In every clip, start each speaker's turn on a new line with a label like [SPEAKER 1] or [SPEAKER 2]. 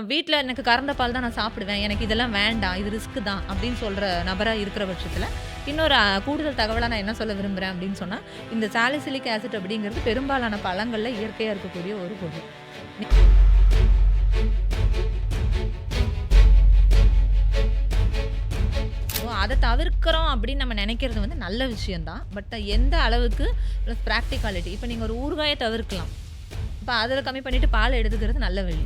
[SPEAKER 1] வீட்ல எனக்கு கறந்த பால் தான் நான் சாப்பிடுவேன். எனக்கு இதெல்லாம் வேண்டாம். இது ரிஸ்க் தான் அப்படின்னு சொல்ற நபரா இருக்கிற பட்சத்தில, இன்னொரு கூடுதல் தகவலா நான் என்ன சொல்ல விரும்புறேன் அப்படின்னு சொன்னா, இந்த சாலிசிலிக் ஆசிட் அப்படிங்கிறது பெரும்பாலான பழங்கள்ல இயற்கையா இருக்கக்கூடிய ஒரு பொருள். அத தவிர்க்கிறோம் அப்படின்னு நம்ம நெனைக்கிறது வந்து நல்ல விஷயம் தான். பட் எந்த அளவுக்கு பிளஸ் பிராக்டிகாலிட்டி. இப்ப நீங்க ஒரு ஊறுகாய தவிர்க்கலாம். இப்ப அதில கம்மி பண்ணிட்டு பால் எடுத்துக்கிறது நல்ல வழி.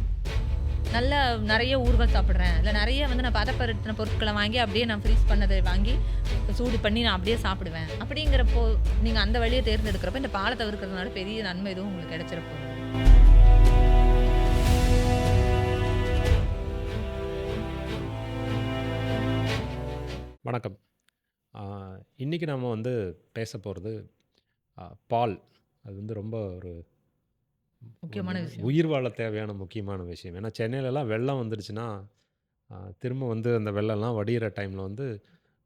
[SPEAKER 1] நல்ல நெறைய ஊறுகாய் சாப்பிடுறேன். இல்ல நெறைய வந்து நான் பதப்படுத்தின பொருட்கள வாங்கி அப்படியே நான் ஃப்ரீஸ் பண்ணத வாங்கி சூடு பண்ணி நான் அப்படியே சாப்பிடுவேன். அப்படிங்கிறப்போ நீங்க அந்த வழிய தேர்ந்தெடுக்கிறப்ப இந்த பால தவிர்க்கிறதுனால பெரிய நன்மை எதுவும் உங்களுக்கு கிடைச்சிற போறது.
[SPEAKER 2] வணக்கம். ஆ இன்னைக்கு நம்ம வந்து பேச போறது பால். அது வந்து ரொம்ப ஒரு
[SPEAKER 1] முக்கியமான விஷயம்.
[SPEAKER 2] உயிர் வாழ தேவையான முக்கியமான விஷயம். ஏன்னா சென்னையிலலாம் வெள்ளம் வந்துடுச்சுன்னா, திரும்ப வந்து அந்த வெள்ளம்லாம் வடியிற டைம்ல வந்து,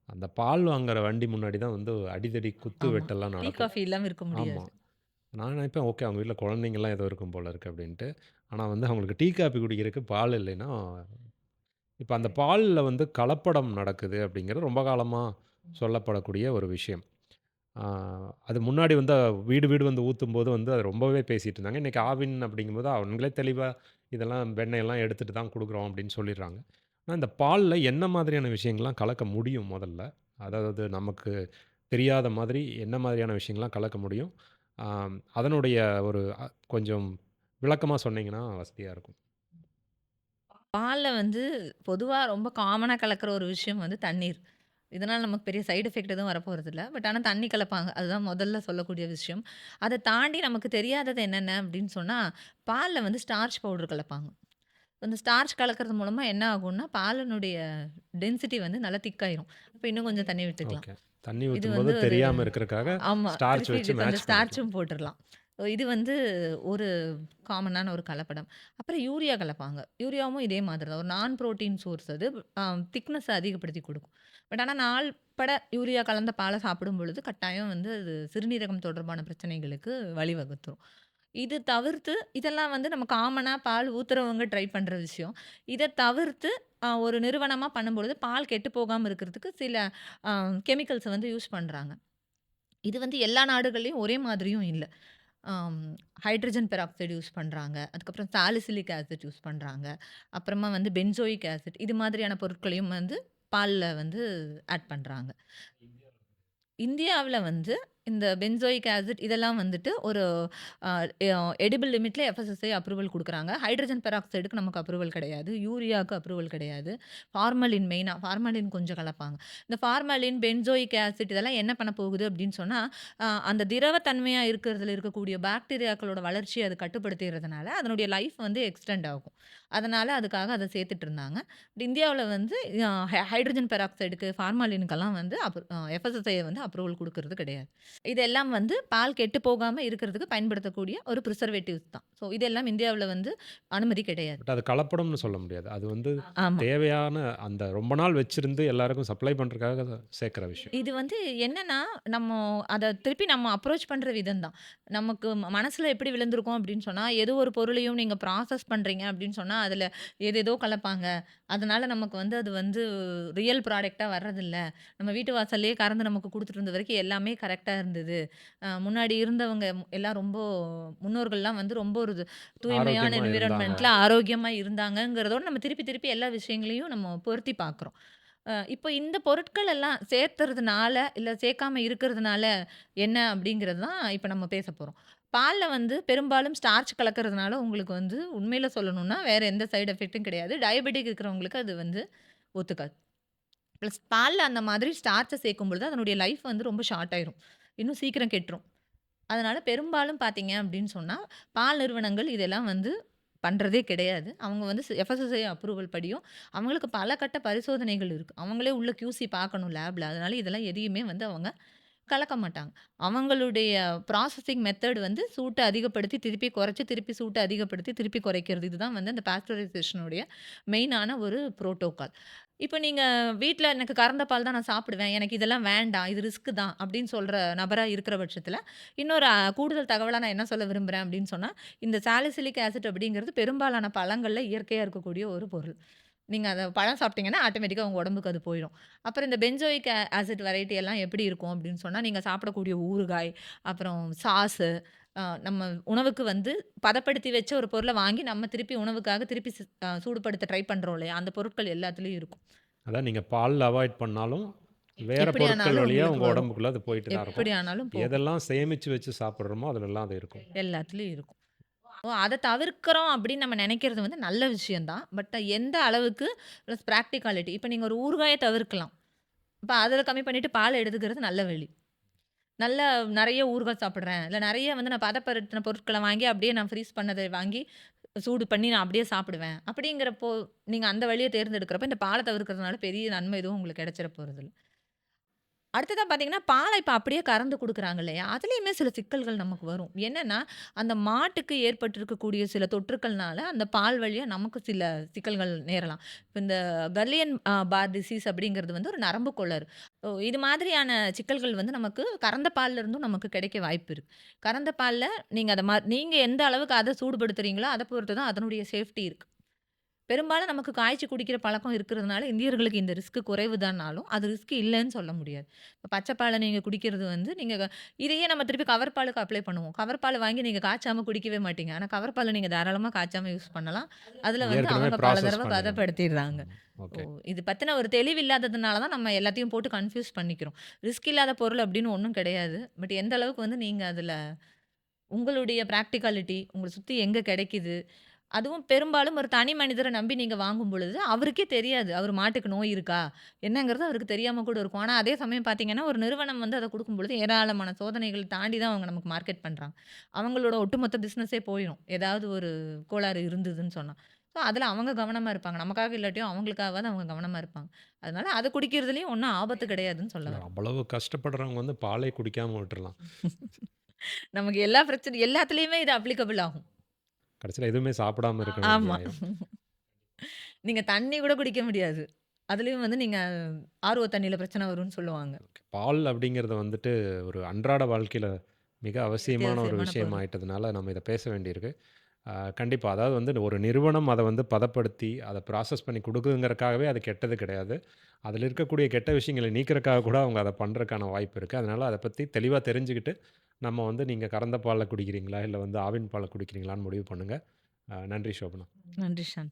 [SPEAKER 2] அந்த பால் வாங்குற வண்டி முன்னாடி தான் வந்து அடிதடி குத்து
[SPEAKER 1] ஆமா.
[SPEAKER 2] வெட்டெல்லாம்
[SPEAKER 1] டீ,
[SPEAKER 2] நடக்கும்.
[SPEAKER 1] காஃபி இல்லாம இருக்க
[SPEAKER 2] ஆமா.
[SPEAKER 1] முடியாது.
[SPEAKER 2] நான் நினைப்பேன், ஓகே அவங்க வீட்ல குழந்தைங்கலாம் ஏதோ இருக்கும் போல இருக்கு அப்படின்ட்டு. ஆனா வந்து அவங்களுக்கு டீ, காப்பி குடிக்கிறதுக்கு பால் இல்லைன்னா, இப்ப அந்த
[SPEAKER 1] கரெக்ட்.
[SPEAKER 2] பால்ல வந்து கலப்படம் நடக்குது அப்படிங்கிறது ரொம்ப காலமா சொல்லப்படக்கூடிய ஒரு விஷயம். ஆ, அது முன்னாடி வந்து வீடு வீடு வந்து ஊத்தும்போது வந்து அது ரொம்பவே பேசிட்டு இருந்தாங்க. இன்னைக்கு ஆவின் அப்படிங்கும்போது அவங்களே தெளிவா இதெல்லாம் வெண்ணெயெல்லாம் எடுத்துட்டு தான் குடுக்குறோம் அப்படின்னு சொல்லிடுறாங்க. ஆனா இந்த பால்ல என்ன மாதிரியான விஷயங்கள்லாம் கலக்க முடியும் முதல்ல? அதாவது நமக்கு தெரியாத மாதிரி என்ன மாதிரியான விஷயங்கள்லாம் கலக்க முடியும்? அதனுடைய ஒரு கொஞ்சம் விளக்கமா சொன்னீங்கன்னா வசதியா இருக்கும்.
[SPEAKER 1] பால்ல வந்து பொதுவா ரொம்ப காமனா கலக்கிற ஒரு விஷயம் வந்து தண்ணீர். இதனால நமக்கு பெரிய சைட் எஃபெக்ட் எதுவும் வரப்போறதில்ல. பட் ஆனா தண்ணி கலப்பாங்க. அதுதான் முதல்ல சொல்லக்கூடிய விஷயம். அத தாண்டி நமக்கு தெரியாதது என்னென்ன அப்படின்னு சொன்னா, பால்ல வந்து ஸ்டார்ச் பவுடர் கலப்பாங்க. அந்த ஸ்டார்ச் கலக்கிறது மூலமா என்ன ஆகும்னா, பாலினுடைய டென்சிட்டி வந்து நல்லா திக்காயிரும். அப்ப இன்னும் கொஞ்சம் தண்ணி விட்டுக்கலாம்.
[SPEAKER 2] ஓகே. தண்ணி
[SPEAKER 1] இது
[SPEAKER 2] ஊத்தும்போது
[SPEAKER 1] வந்து ஒரு
[SPEAKER 2] தெரியாம இருக்கிறதுக்காக
[SPEAKER 1] ஆமா.
[SPEAKER 2] ஸ்டார்ச்
[SPEAKER 1] திருப்பி
[SPEAKER 2] வச்சு
[SPEAKER 1] இது கொஞ்சம்
[SPEAKER 2] மேட்ச் பண்ணிக்கலாம்.
[SPEAKER 1] ஸ்டார்ச்சும் போட்டுறலாம். இது வந்து ஒரு காமனான ஒரு கலப்படம். அப்புறம் யூரியா கலப்பாங்க. யூரியாவும் இதே மாதிரி தான். ஒரு நான் புரோட்டீன் சோர்ஸ் அது. திக்னெஸ்ஸ அதிகப்படுத்தி குடுக்கும். பட் ஆனா நாள் பட யூரியா கலந்த பால சாப்பிடும் பொழுது கட்டாயம் வந்து அது சிறுநீரகம் தொடர்பான பிரச்சனைகளுக்கு வழிவகுத்துரும். இது தவிர்த்து இதெல்லாம் வந்து நம்ம காமனா பால் ஊத்துறவங்க ட்ரை பண்ற விஷயம். இத தவிர்த்து ஒரு நிறுவனமா பண்ணும்பொழுது பால் கெட்டு போகாம இருக்கிறதுக்கு சில அ கெமிக்கல்ஸ வந்து யூஸ் பண்றாங்க. இது வந்து எல்லா நாடுகள்லயும் ஒரே மாதிரியும் இல்ல. ஆம் ஹைட்ரஜன் பெராக்சைடு யூஸ் பண்றாங்க. அதுக்கப்புறம் சாலிசிலிக் ஆசிட் யூஸ் பண்றாங்க. அப்புறமா வந்து பென்சோயிக் ஆசிட் இது மாதிரியான பொருட்களையும் வந்து பால்ல வந்து ஆட் பண்றாங்க. இந்தியாவுல வந்து இந்த பென்சோயிக் ஆசிட் இதெல்லாம் வந்துட்டு ஒரு அ எடிபிள் லிமிட்ல எஃப்எஸ்எஸ்ஐ அப்ரூவல் குடுக்குறாங்க. ஹைட்ரஜன் பெராக்சைடுக்கு நமக்கு அப்ரூவல் கிடையாது. யூரியாவுக்கு அப்ரூவல் கிடையாது. ஃபார்மலின் மெயினா ஃபார்மலின் கொஞ்சம் கலப்பாங்க. இந்த ஃபார்மலின், பென்சோயிக் ஆசிட் இதெல்லாம் என்ன பண்ண போகுது அப்படின்னு சொன்னா, அந்த திரவ தன்மையா இருக்கிறதுல இருக்கக்கூடிய பாக்டீரியாக்களோட வளர்ச்சிய அது கட்டுப்படுத்திறதுனால, அதனுடைய லைஃப் வந்து எக்ஸ்டெண்ட் ஆகும். அதனால அதுக்காக அத சேர்த்துட்டு இருந்தாங்க. இந்தியாவுல வந்து ஹைட்ரஜன் பெராக்சைடுக்கு, ஃபார்மாலினுக்கெல்லாம் வந்து எஃப்எஸ்எஸ்ஐ வந்து அப்ரூவல் குடுக்குறது கிடையாது. இதெல்லாம் வந்து பால் கெட்டு போகாம இருக்கிறதுக்கு பயன்படுத்தக்கூடிய ஒரு பிரிசர்வேட்டிவ்ஸ் தான். ஸோ இதெல்லாம் இந்தியாவுல வந்து அனுமதி கிடையாது.
[SPEAKER 2] பட் அது கலப்படம்னு சொல்ல முடியாது. அது வந்து
[SPEAKER 1] ஆமா.
[SPEAKER 2] தேவையான அந்த ரொம்ப நாள் வச்சிருந்து எல்லாருக்கும் சப்ளை பண்றதுக்காக சேர்க்கிற விஷயம்.
[SPEAKER 1] இது வந்து என்னன்னா, நம்ம அத திருப்பி நம்ம அப்ரோச் பண்ற விதம் தான். நமக்கு மனசுல எப்படி விழுந்திருக்கும் அப்படின்னு சொன்னா, ஏதோ ஒரு பொருளையும் நீங்க ப்ராசஸ் பண்றீங்க அப்படின்னு சொன்னா, அதுல ஏதேதோ கலப்பாங்க. அதனால நமக்கு வந்து அது வந்து ரியல் ப்ராடக்ட்டா வர்றதில்ல. நம்ம வீட்டு வாசல்லயே கறந்து நமக்கு குடுத்துட்டு இருந்த வரைக்கும் எல்லாமே கரெக்ட்டா இருந்தது. முன்னாடி இருந்தவங்க எல்லாம் ரொம்ப முன்னோர்கள்லாம் வந்து ரொம்ப ஒரு தூய்மையான
[SPEAKER 2] ஆரோக்கியமா இருந்தாங்க.
[SPEAKER 1] என்விரான்மென்ட்ல ஆரோக்கியமா இருந்தாங்கங்கிறதோட நம்ம திருப்பி திருப்பி எல்லா விஷயங்களையும் நம்ம பொருத்தி பார்க்குறோம். இப்போ இந்த பொருட்கள் எல்லாம் சேர்த்துறதுனால, இல்ல சேர்க்காம இருக்கிறதுனால என்ன அப்படிங்கிறது தான் இப்ப நம்ம பேச போறோம். பால்ல வந்து பெரும்பாலும் ஸ்டார்ச் கலக்கிறதுனால உங்களுக்கு வந்து உண்மையில சொல்லணும்னா, வேற எந்த சைட் எஃபெக்ட்டும் கிடையாது. டயபெட்டிக் இருக்கிறவங்களுக்கு அது வந்து ஒத்துக்காது. பிளஸ் பால்ல அந்த மாதிரி ஸ்டார்ச்ச சேர்க்கும்பொழுது அதனுடைய லைஃப் வந்து ரொம்ப ஷார்ட் ஆயிரும். இன்னும் சீக்கிரம் கெட்டுரும். அதனால பெரும்பாலும் பார்த்தீங்க அப்படின்னு சொன்னா, பால் நிறுவனங்கள் இதெல்லாம் வந்து பண்றதே கிடையாது. அவங்க வந்து எஃப்எஸ்எஸ்ஐ அப்ரூவல் படியும் அவங்களுக்கு பல கட்ட பரிசோதனைகள் இருக்கு. அவங்களே உள்ள கியூசி பார்க்கணும் லேப்ல. அதனால இதெல்லாம் எதையுமே வந்து அவங்க கலக்க மாட்டாங்க. அவங்களுடைய ப்ராசஸிங் மெத்தட் வந்து சூட்ட அதிகப்படுத்தி, திருப்பி குறைச்சு, திருப்பி சூட்ட அதிகப்படுத்தி, திருப்பி குறைக்கிறது. இதுதான் வந்து அந்த பாஸ்டரைசேஷனுடைய மெயினான ஒரு புரோட்டோகால். இப்ப நீங்க வீட்ல எனக்கு கறந்த பால் தான் நான் சாப்பிடுவேன். எனக்கு இதெல்லாம் வேண்டாம். இது ரிஸ்க் தான் அப்படின்னு சொல்ற நபரா இருக்கிற பட்சத்தில, இன்னொரு கூடுதல் தகவலா நான் என்ன சொல்ல விரும்புறேன் அப்படின்னு சொன்னா, இந்த சாலிசிலிக் ஆசிட் அப்படிங்கிறது பெரும்பாலான பழங்கள்ல இயற்கையா இருக்கக்கூடிய ஒரு பொருள். நீங்க அத பழம் சாப்பிட்டீங்கன்னா, ஆட்டோமேட்டிக்கா உங்க உடம்புக்கு அது போயிடும். அப்புறம் இந்த பென்சோயிக் ஆசிட் வெரைட்டி எல்லாம் எப்படி இருக்கும் அப்படின்னு சொன்னா, நீங்க சாப்பிடக்கூடிய ஊறுகாய், அப்புறம் சாஸு, நம்ம உணவுக்கு வந்து பதப்படுத்தி வச்ச ஒரு பொருள வாங்கி நம்ம திருப்பி உணவுக்காக திருப்பி சூடுபடுத்த ட்ரை பண்றோம் இல்லையா? அந்த பொருட்கள் எல்லாத்துலயும் இருக்கும்.
[SPEAKER 2] அதான் நீங்க பால்ல அவாய்ட் பண்ணாலும், வேற
[SPEAKER 1] எப்படி
[SPEAKER 2] பொருட்கள்
[SPEAKER 1] ஆனாலும்
[SPEAKER 2] வழியா
[SPEAKER 1] உங்களுக்கு
[SPEAKER 2] உங்க
[SPEAKER 1] வரும்.
[SPEAKER 2] உடம்புக்குள்ள அது போயிட்டு தான் இருக்கும்.
[SPEAKER 1] எப்படி ஆனாலும் போகும்.
[SPEAKER 2] எதெல்லாம் சேமிச்சு வச்சு சாப்பிடுறோமோ, அதுலலாம் அது இருக்கும்.
[SPEAKER 1] எல்லாத்துலயும் இருக்கும். அத தவிர்க்கிறோம் அப்படின்னு நம்ம நெனைக்கிறது வந்து நல்ல விஷயம் தான். பட் எந்த அளவுக்கு பிளஸ் பிராக்டிகாலிட்டி. இப்ப நீங்க ஒரு ஊறுகாய தவிர்க்கலாம். இப்ப அதுல கம்மி பண்ணிட்டு பால் எடுத்துக்கிறது நல்ல வழி. நல்ல நெறைய ஊறுகாய் சாப்பிடுறேன். இல்ல நெறைய வந்து நான் பதப்படுத்தின பொருட்கள வாங்கி அப்படியே நான் ஃப்ரீஸ் பண்ணத வாங்கி சூடு பண்ணி நான் அப்படியே சாப்பிடுவேன். அப்படிங்கிறப்போ, நீங்க அந்த வழிய தேர்ந்தெடுக்கிறப்ப இந்த பால தவிர்க்கிறதுனால பெரிய நன்மை எதுவும் உங்களுக்கு கிடைச்சிற போறதில்ல. அடுத்ததா பார்த்தீங்கன்னா, பால இப்ப அப்படியே கறந்து குடுக்குறாங்க இல்லையா? அதுலயுமே சில சிக்கல்கள் நமக்கு வரும். என்னன்னா, அந்த மாட்டுக்கு ஏற்பட்டிருக்கக்கூடிய சில தொற்றுக்கள்னால, அந்த பால் வழியா நமக்கு சில சிக்கல்கள் நேரலாம். இப்ப இந்த கர்லியன் பார் டிசீஸ் அப்படிங்கிறது வந்து ஒரு நரம்பு கோளாறு. இது மாதிரியான சிக்கல்கள் வந்து நமக்கு கறந்த பால்ல இருந்தும் நமக்கு கிடைக்க வாய்ப்பு இருக்கு. கறந்த பால்ல நீங்க நீங்க எந்த அளவுக்கு அத சூடுபடுத்துறீங்களோ, அத பொறுத்து தான் அதனுடைய சேஃப்டி இருக்கு. பெரும்பாலும் நமக்கு காய்ச்சி குடிக்கிற பழக்கம் இருக்கிறதுனால, இந்தியர்களுக்கு இந்த ரிஸ்க் குறைவு தான்னாலும், அது ரிஸ்க் இல்லன்னு சொல்ல முடியாது. இப்ப பச்சை பால நீங்க குடிக்கிறது வந்து, இதையே நம்ம திருப்பி கவர் பாலுக்கு அப்ளை பண்ணுவோம். கவர் பால வாங்கி நீங்க காய்ச்சாம குடிக்கவே மாட்டீங்க. ஆனா கவர் பால நீங்க தாராளமா காய்ச்சாம யூஸ் பண்ணலாம். அதுல வந்து
[SPEAKER 2] ஏற்கனவே
[SPEAKER 1] அவங்க பல
[SPEAKER 2] ப்ராசஸ்
[SPEAKER 1] தடவ
[SPEAKER 2] பண்ணிரும்.
[SPEAKER 1] பதப்படுத்திடுறாங்க.
[SPEAKER 2] ம்.
[SPEAKER 1] ஓ!
[SPEAKER 2] ஓகே.
[SPEAKER 1] இது பத்தின ஒரு தெளிவு இல்லாததுனால தான் நம்ம எல்லாத்தையும் போட்டு கன்ஃப்யூஸ் பண்ணிக்கிறோம். ரிஸ்க் இல்லாத பொருள் அப்படின்னு ஒண்ணும் கிடையாது. பட் எந்த அளவுக்கு வந்து நீங்க அதுல உங்களுடைய பிராக்டிகாலிட்டி, உங்கள சுத்தி எங்க கிடைக்குது? அதுவும் பெரும்பாலும் ஒரு தனி மனிதர நம்பி நீங்க வாங்கும் பொழுது, அவருக்கே தெரியாது. அவரு மாட்டுக்கு நோய் இருக்கா? என்னங்கிறது அவருக்கு தெரியாம கூட இருக்கும். ஆனா, அதே சமயம் பார்த்தீங்கன்னா, ஒரு நிறுவனம் வந்து அத குடுக்கும்பொழுது ஏராளமான சோதனைகள் தாண்டி தான் அவங்க நமக்கு மார்க்கெட் பண்றாங்க. அவங்களோட ஒட்டுமொத்த பிசினஸே போயிரும். ஏதாவது ஒரு கோளாறு இருந்ததுன்னு சொன்னா. ஸோ, அதுல அவங்க கவனமா இருப்பாங்க. நமக்காக இல்லாட்டியும் அவங்களுக்காகவாது அவங்க கவனமா இருப்பாங்க. அதனால அத குடிக்கிறதுலயும் ஒண்ணும் ஆபத்து கிடையாதுன்னு சொல்ல
[SPEAKER 2] இல்ல
[SPEAKER 1] வரேன்.
[SPEAKER 2] அவ்வளவு கஷ்டப்படுறவங்க வந்து பாலே குடிக்காம விட்டுறலாம்.
[SPEAKER 1] நமக்கு எல்லா பிரச்சனை எல்லாத்துலயுமே இது அப்ளிகபிள் ஆகும்.
[SPEAKER 2] கடைசியில எதுவுமே சாப்பிடாம இருக்க வேண்டிய
[SPEAKER 1] ஆமா.
[SPEAKER 2] ஆயிரும்.
[SPEAKER 1] நீங்க தண்ணி கூட குடிக்க முடியாது. அதுலயும் வந்து நீங்க ஆர்ஓ தண்ணீல பிரச்சனை வரும்னு சொல்லுவாங்க.
[SPEAKER 2] பால் அப்படிங்கிறது வந்துட்டு ஒரு அன்றாட வாழ்க்கையில மிக அவசியமான ஒரு
[SPEAKER 1] அத்தியாவசியமான
[SPEAKER 2] விஷயம்
[SPEAKER 1] பொருள்.
[SPEAKER 2] ஆயிட்டதுனால, நம்ம இத பேச வேண்டியிருக்கு. கண்டிப்பா. அதாவது வந்து ஒரு நிறுவனம் அத வந்து பதப்படுத்தி, அத ப்ராசஸ் பண்ணி குடுக்குதுங்கிறக்காகவே அது கெட்டது கிடையாது. அதில இருக்கக்கூடிய கெட்ட விஷயங்கள நீக்கிறக்காக கூட அவங்க அத பண்றக்கான வாய்ப்பு இருக்கு. அதனால அத பத்தி தெளிவா தெரிஞ்சுக்கிட்டு, நம்ம வந்து நீங்க கறந்த பால்ல குடிக்கிறீங்களா? இல்ல வந்து ஆவின் பால்ல குடிக்கிறீங்களான்னு முடிவு பண்ணுங்க. நன்றி ஷோபனா.
[SPEAKER 1] நன்றி ஷான்.